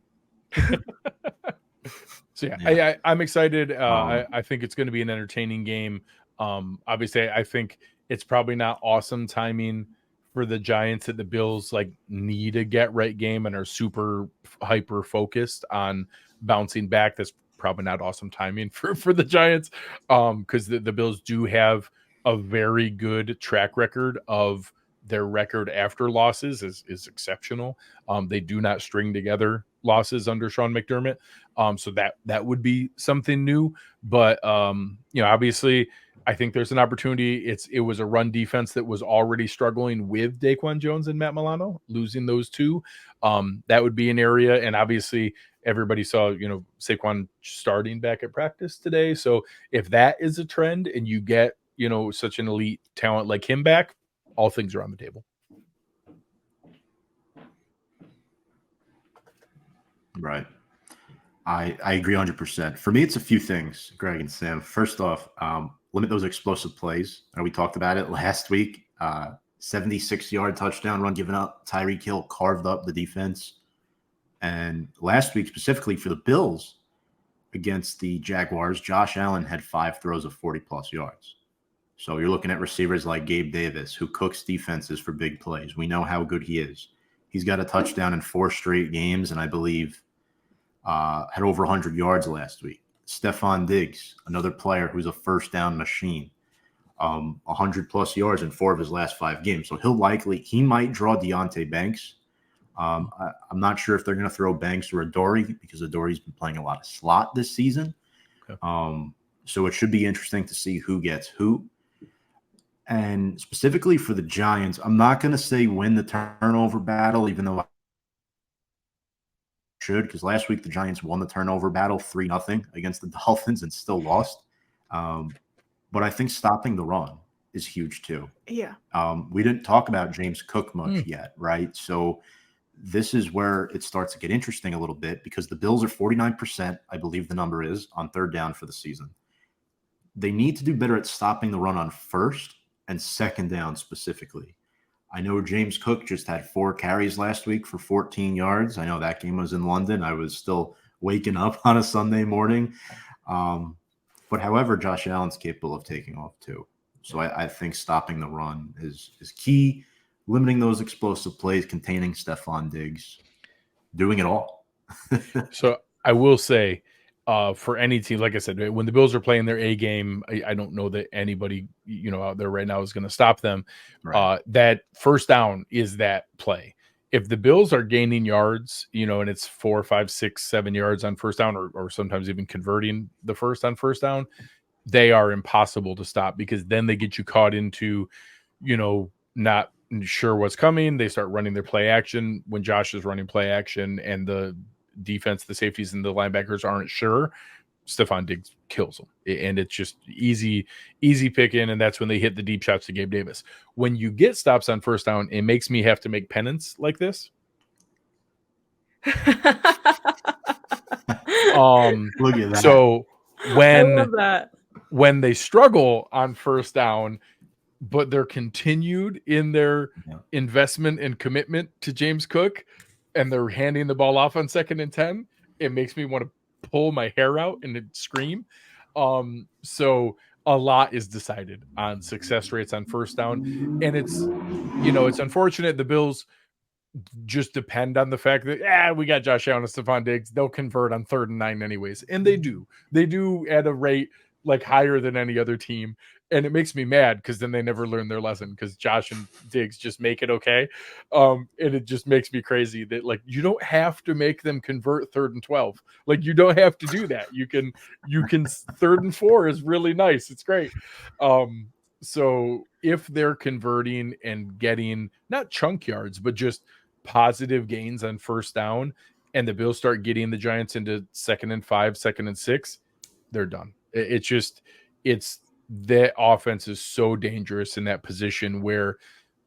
[SPEAKER 3] So yeah. I'm excited. I think it's going to be an entertaining game. Obviously I think it's probably not awesome timing for the Giants that the Bills like need a get right game and are super hyper focused on bouncing back. That's probably not awesome timing for the Giants, because the Bills do have a very good track record of their record after losses is exceptional. They do not string together losses under Sean McDermott. So that would be something new. But obviously I think there's an opportunity. It was a run defense that was already struggling with Daquan Jones and Matt Milano. Losing those two, that would be an area. And obviously everybody saw, Saquon starting back at practice today. So if that is a trend and you get, such an elite talent like him back, all things are on the table.
[SPEAKER 1] Right. I agree 100%. For me, it's a few things, Greg and Sam. First off, limit those explosive plays. We talked about it last week. 76-yard touchdown run given up. Tyreek Hill carved up the defense. And last week, specifically for the Bills against the Jaguars, Josh Allen had 5 throws of 40-plus yards. So you're looking at receivers like Gabe Davis, who cooks defenses for big plays. We know how good he is. He's got a touchdown in 4 straight games, and I believe had over 100 yards last week. Stephon Diggs, another player who's a first down machine, 100-plus yards in 4 of his last 5 games. So he might draw Deonte Banks. I'm not sure if they're going to throw Banks or Adoree because Adoree's been playing a lot of slot this season. Okay. So it should be interesting to see who gets who. And specifically for the Giants, I'm not going to say win the turnover battle, even though I should, because last week the Giants won the turnover battle 3-0 against the Dolphins and still lost. But I think stopping the run is huge too.
[SPEAKER 2] Yeah.
[SPEAKER 1] We didn't talk about James Cook much yet, right? So this is where it starts to get interesting a little bit because the Bills are 49%, I believe the number is, on third down for the season. They need to do better at stopping the run on first and second down specifically. I know James Cook just had 4 carries last week for 14 yards. I know that game was in London. I was still waking up on a Sunday morning. But however, Josh Allen's capable of taking off too. So I think stopping the run is key, limiting those explosive plays, containing Stephon Diggs, doing it all.
[SPEAKER 3] So I will say, for any team, like I said, when the Bills are playing their A game, I don't know that anybody out there right now is going to stop them.
[SPEAKER 1] Right.
[SPEAKER 3] That first down is that play. If the Bills are gaining yards, and it's 4, 5, 6, 7 yards on first down, or sometimes even converting the first on first down, they are impossible to stop, because then they get you caught into, not sure what's coming. They start running their play action when Josh is running play action, and the defense, the safeties and the linebackers aren't sure. Stephon Diggs kills them, and it's just easy pick in, and that's when they hit the deep shots to Gabe Davis. When you get stops on first down, it makes me have to make penance like this.
[SPEAKER 1] Look at that.
[SPEAKER 3] So
[SPEAKER 2] I love that.
[SPEAKER 3] when they struggle on first down, but they're continued in their investment and commitment to James Cook, and they're handing the ball off on 2nd and 10, it makes me want to pull my hair out and scream. So a lot is decided on success rates on first down, and it's unfortunate the Bills just depend on the fact that we got Josh Allen and Stephon Diggs. They'll convert on 3rd and 9 anyways, and they do at a rate like higher than any other team. And it makes me mad, because then they never learn their lesson, because Josh and Diggs just make it okay. And it just makes me crazy that, like, you don't have to make them convert 3rd and 12. Like, you don't have to do that. You can 3rd and 4 is really nice. It's great. So if they're converting and getting not chunk yards, but just positive gains on first down, and the Bills start getting the Giants into 2nd and 5, 2nd and 6, they're done. It's that offense is so dangerous in that position where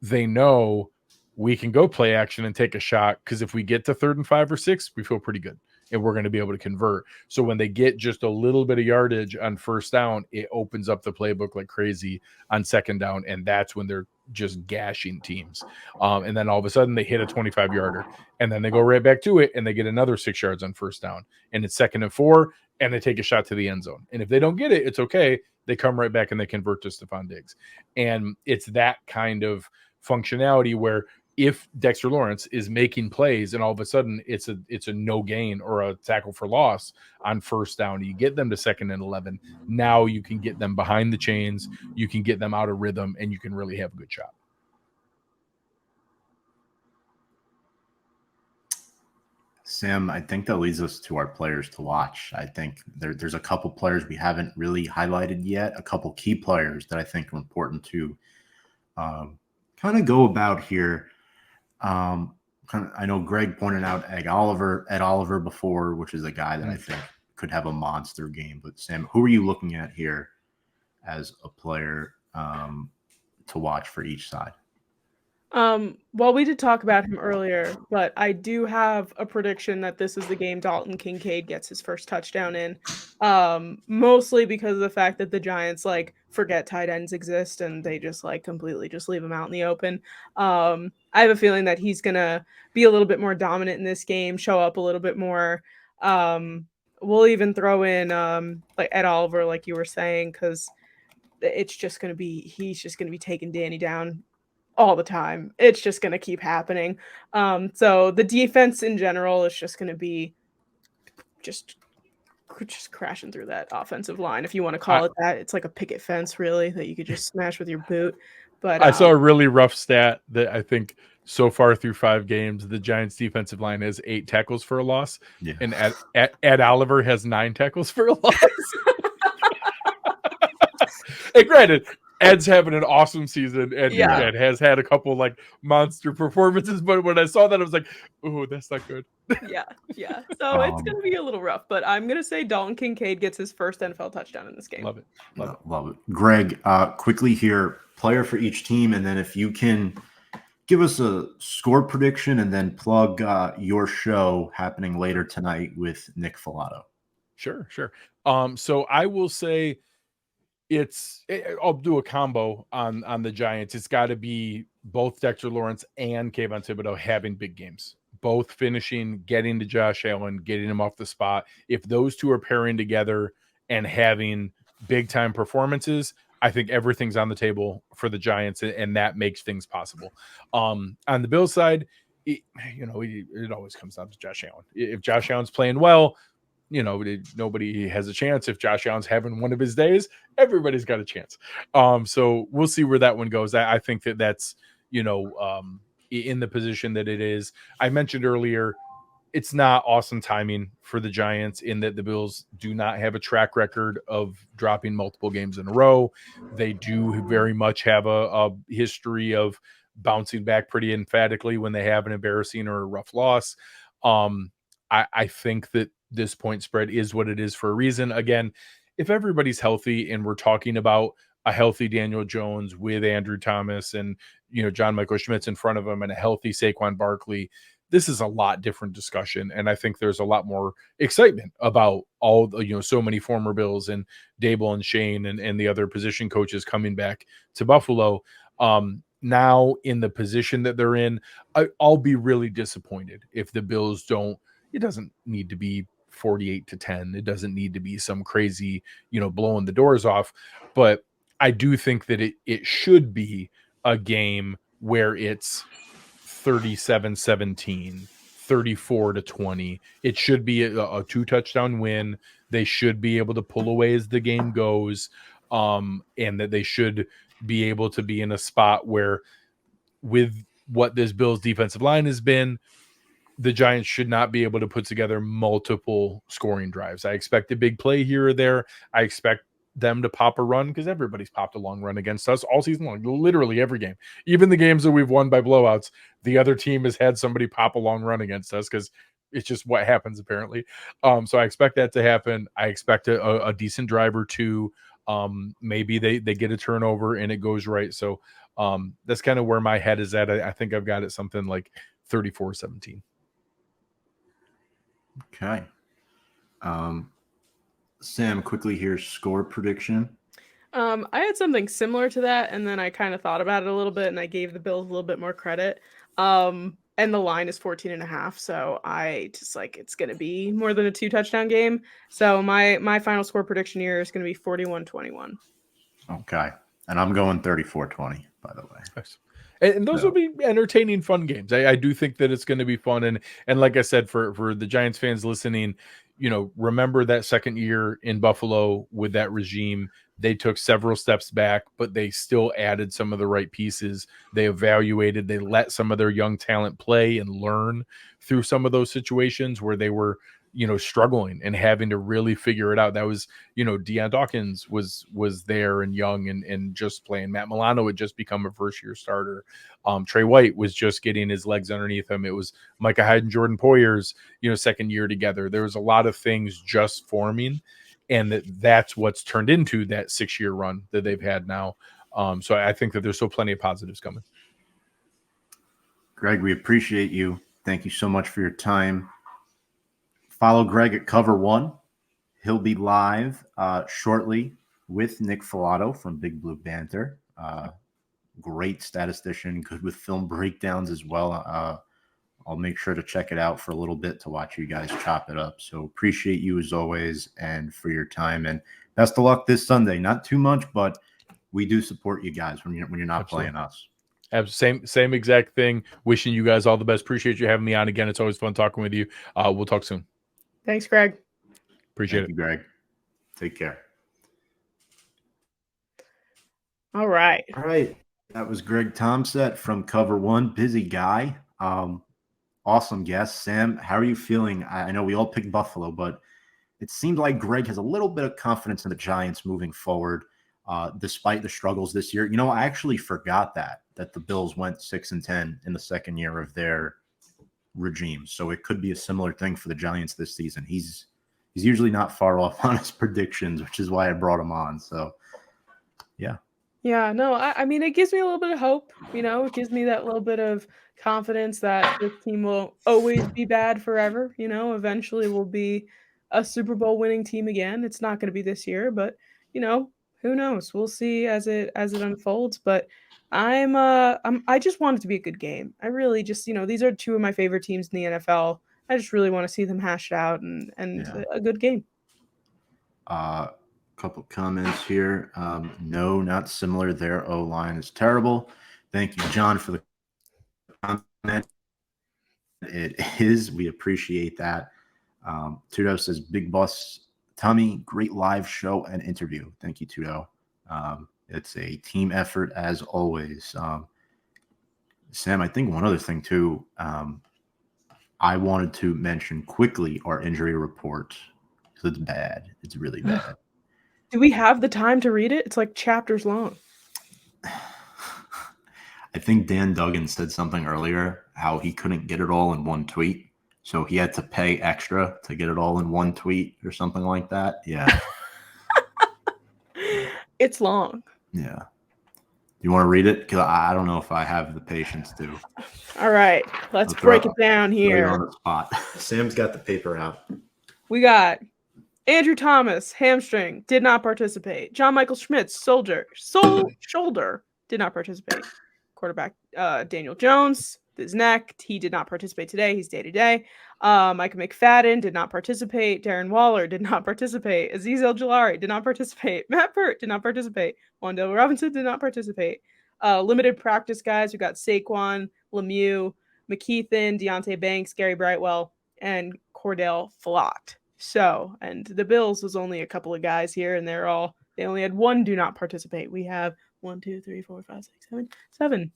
[SPEAKER 3] they know we can go play action and take a shot, because if we get to 3rd and 5 or 6, we feel pretty good and we're going to be able to convert. So when they get just a little bit of yardage on first down, it opens up the playbook like crazy on 2nd down, and that's when they're just gashing teams. And then all of a sudden they hit a 25-yarder, and then they go right back to it, and they get another 6 yards on first down, and it's 2nd and 4, and they take a shot to the end zone. And if they don't get it, it's okay. They come right back and they convert to Stephon Diggs. And it's that kind of functionality where if Dexter Lawrence is making plays and all of a sudden it's a no gain or a tackle for loss on first down, you get them to 2nd and 11. Now you can get them behind the chains, you can get them out of rhythm, and you can really have a good shot.
[SPEAKER 1] Sam, I think that leads us to our players to watch. I think there's a couple players we haven't really highlighted yet, a couple key players that I think are important to kind of go about here. I know Greg pointed out Ed Oliver before, which is a guy that I think could have a monster game. But Sam, who are you looking at here as a player to watch for each side?
[SPEAKER 2] Well, we did talk about him earlier, but I do have a prediction that this is the game Dalton Kincaid gets his first touchdown in. Mostly because of the fact that the Giants forget tight ends exist and they just completely just leave him out in the open. I have a feeling that he's gonna be a little bit more dominant in this game, show up a little bit more. We'll even throw in Ed Oliver, like you were saying, because he's just gonna be taking Danny down all the time. It's just going to keep happening. So the defense in general is just going to be just crashing through that offensive line, if you want to call it that. It's like a picket fence, really, that you could just smash with your boot. But
[SPEAKER 3] I saw a really rough stat that I think so far through 5 games, the Giants defensive line has 8 tackles for a loss. Yeah. And Ed Oliver has 9 tackles for a loss. And granted, Ed's having an awesome season, and Ed has had a couple monster performances. But when I saw that, I was like, "Oh, that's not good."
[SPEAKER 2] Yeah. So it's going to be a little rough, but I'm going to say Dalton Kincaid gets his first NFL touchdown in this game.
[SPEAKER 3] Love it.
[SPEAKER 1] Love it. Greg, quickly here, player for each team, and then if you can give us a score prediction, and then plug your show happening later tonight with Nick Filato.
[SPEAKER 3] Sure. So I will say, I'll do a combo on the Giants. It's got to be both Dexter Lawrence and Kayvon Thibodeau having big games, both finishing, getting to Josh Allen, getting him off the spot. If those two are pairing together and having big time performances, I think everything's on the table for the Giants, and that makes things possible. On the Bills side, it always comes down to Josh Allen. If Josh Allen's playing well, nobody has a chance. If Josh Allen's having one of his days, everybody's got a chance. So we'll see where that one goes. I think that's in the position that it is. I mentioned earlier, it's not awesome timing for the Giants in that the Bills do not have a track record of dropping multiple games in a row. They do very much have a history of bouncing back pretty emphatically when they have an embarrassing or a rough loss. I think that this point spread is what it is for a reason. Again, if everybody's healthy and we're talking about a healthy Daniel Jones with Andrew Thomas and John Michael Schmitz in front of him and a healthy Saquon Barkley, this is a lot different discussion. And I think there's a lot more excitement about all the, so many former Bills and Daboll and Schoen and the other position coaches coming back to Buffalo. Now in the position that they're in, I'll be really disappointed if the Bills don't. It doesn't need to be 48-10. It doesn't need to be some crazy, blowing the doors off. But I do think that it should be a game where it's 37-17, 34-20. It should be a 2-touchdown win. They should be able to pull away as the game goes, and that they should be able to be in a spot where, with what this Bills defensive line has been, the Giants should not be able to put together multiple scoring drives. I expect a big play here or there. I expect them to pop a run because everybody's popped a long run against us all season long, literally every game. Even the games that we've won by blowouts, the other team has had somebody pop a long run against us because it's just what happens apparently. So I expect that to happen. I expect a decent drive or two. Maybe they get a turnover and it goes right. So that's kind of where my head is at. I think I've got it something like 34-17.
[SPEAKER 1] Okay. Sam, quickly here, score prediction.
[SPEAKER 2] I had something similar to that, and then I kind of thought about it a little bit, and I gave the Bills a little bit more credit. And the line is 14.5, so I just it's going to be more than a 2-touchdown game. So my final score prediction here is going to be 41-21.
[SPEAKER 1] Okay. And I'm going 34-20, by the way.
[SPEAKER 3] Nice. And those will be entertaining, fun games. I do think that it's going to be fun. And like I said, for the Giants fans listening, remember that second year in Buffalo with that regime. They took several steps back, but they still added some of the right pieces. They evaluated, they let some of their young talent play and learn through some of those situations where they were, struggling and having to really figure it out. That was, Deion Dawkins was there and young and just playing. Matt Milano had just become a first-year starter. Trey White was just getting his legs underneath him. It was Micah Hyde and Jordan Poyer's, second year together. There was a lot of things just forming, and that's what's turned into that 6-year run that they've had now. So I think that there's still plenty of positives coming.
[SPEAKER 1] Greg, we appreciate you. Thank you so much for your time. Follow Greg at Cover One. He'll be live shortly with Nick Filato from Big Blue Banter. Great statistician, good with film breakdowns as well. I'll make sure to check it out for a little bit to watch you guys chop it up. So appreciate you as always and for your time. And best of luck this Sunday. Not too much, but we do support you guys when you're not
[SPEAKER 3] Absolutely.
[SPEAKER 1] playing us.
[SPEAKER 3] Same exact thing. Wishing you guys all the best. Appreciate you having me on again. It's always fun talking with you. We'll talk soon.
[SPEAKER 2] Thanks, Greg.
[SPEAKER 3] Appreciate
[SPEAKER 1] Thank you, Greg. Take care.
[SPEAKER 2] All right.
[SPEAKER 1] That was Greg Tompsett from Cover One. Busy guy. Awesome guest. Sam, how are you feeling? I know we all picked Buffalo, but it seemed like Greg has a little bit of confidence in the Giants moving forward, despite the struggles this year. I actually forgot that the Bills went 6-10 in the second year of their regime. So it could be a similar thing for the Giants this season. He's usually not far off on his predictions, which is why I brought him on. So, yeah.
[SPEAKER 2] Yeah, no, I mean, it gives me a little bit of hope. It gives me that little bit of confidence that this team will always be bad forever. Eventually we'll be a Super Bowl winning team again. It's not going to be this year, but who knows? We'll see as it unfolds. But I just want it to be a good game. I really just, these are two of my favorite teams in the NFL. I just really want to see them hash it out and
[SPEAKER 1] Yeah.
[SPEAKER 2] a good game.
[SPEAKER 1] Couple comments here. No, not similar. Their O-line is terrible. Thank you, John, for the comment. It is. We appreciate that. Tudo says, Big Boss Tummy, great live show and interview. Thank you, Tudo. It's a team effort as always. Sam, I think one other thing too, I wanted to mention quickly our injury report because it's bad. It's really bad.
[SPEAKER 2] Do we have the time to read it? It's like chapters long.
[SPEAKER 1] I think Dan Duggan said something earlier, how he couldn't get it all in one tweet. So he had to pay extra to get it all in one tweet or something like that. Yeah.
[SPEAKER 2] It's long.
[SPEAKER 1] Yeah. You want to read it? Because I don't know if I have the patience to.
[SPEAKER 2] All right. Let's break it down here.
[SPEAKER 1] On the spot. Sam's got the paper out.
[SPEAKER 2] We got Andrew Thomas, hamstring, did not participate. John Michael Schmitz, shoulder, did not participate. Quarterback Daniel Jones, his neck, he did not participate today. He's day-to-day. Micah McFadden did not participate. Darren Waller did not participate. Azeez El-Jilari did not participate. Matt Pert did not participate. Wandale Robinson did not participate. Limited practice guys, we got Saquon, Lemieux, McKeithen, Deontay Banks, Gary Brightwell, and Cordell Flott. So, and the Bills was only a couple of guys here, and they only had one do not participate. We have 1, 2, 3, 4, 5, 6, 7.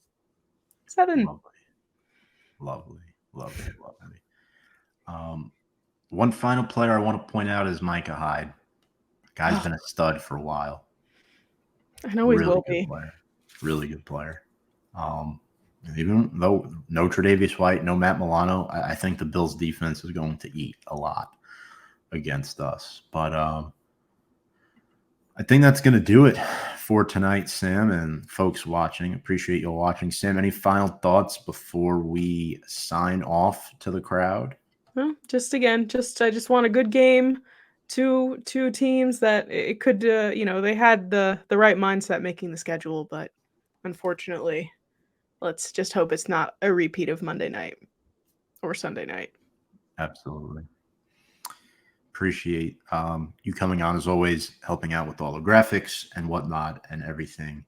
[SPEAKER 1] Lovely. One final player I want to point out is Micah Hyde. Guy's been a stud for a while.
[SPEAKER 2] I know he will be.
[SPEAKER 1] Really good player. Even though no Tre'Davious White, no Matt Milano, I think the Bills' defense is going to eat a lot against us. But I think that's going to do it for tonight, Sam, and folks watching. Appreciate you watching. Sam, any final thoughts before we sign off to the crowd?
[SPEAKER 2] Well, I just want a good game. Two teams that it could, they had the right mindset making the schedule, but unfortunately, let's just hope it's not a repeat of Monday night or Sunday night.
[SPEAKER 1] Absolutely. Appreciate you coming on as always, helping out with all the graphics and whatnot and everything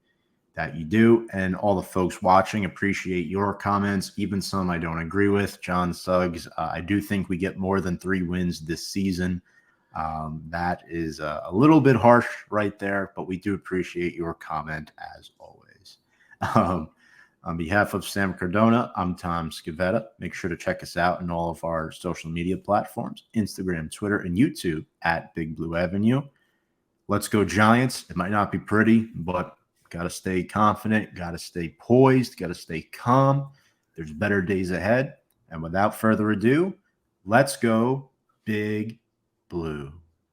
[SPEAKER 1] that you do. And all the folks watching, appreciate your comments, even some I don't agree with. John Suggs, I do think we get more than 3 wins this season. That is a little bit harsh right there, but we do appreciate your comment as always. On behalf of Sam Cardona, I'm Tom Scavetta. Make sure to check us out on all of our social media platforms, Instagram, Twitter, and YouTube at Big Blue Avenue. Let's go Giants. It might not be pretty, but got to stay confident, got to stay poised, got to stay calm. There's better days ahead. And without further ado, let's go Big Blue.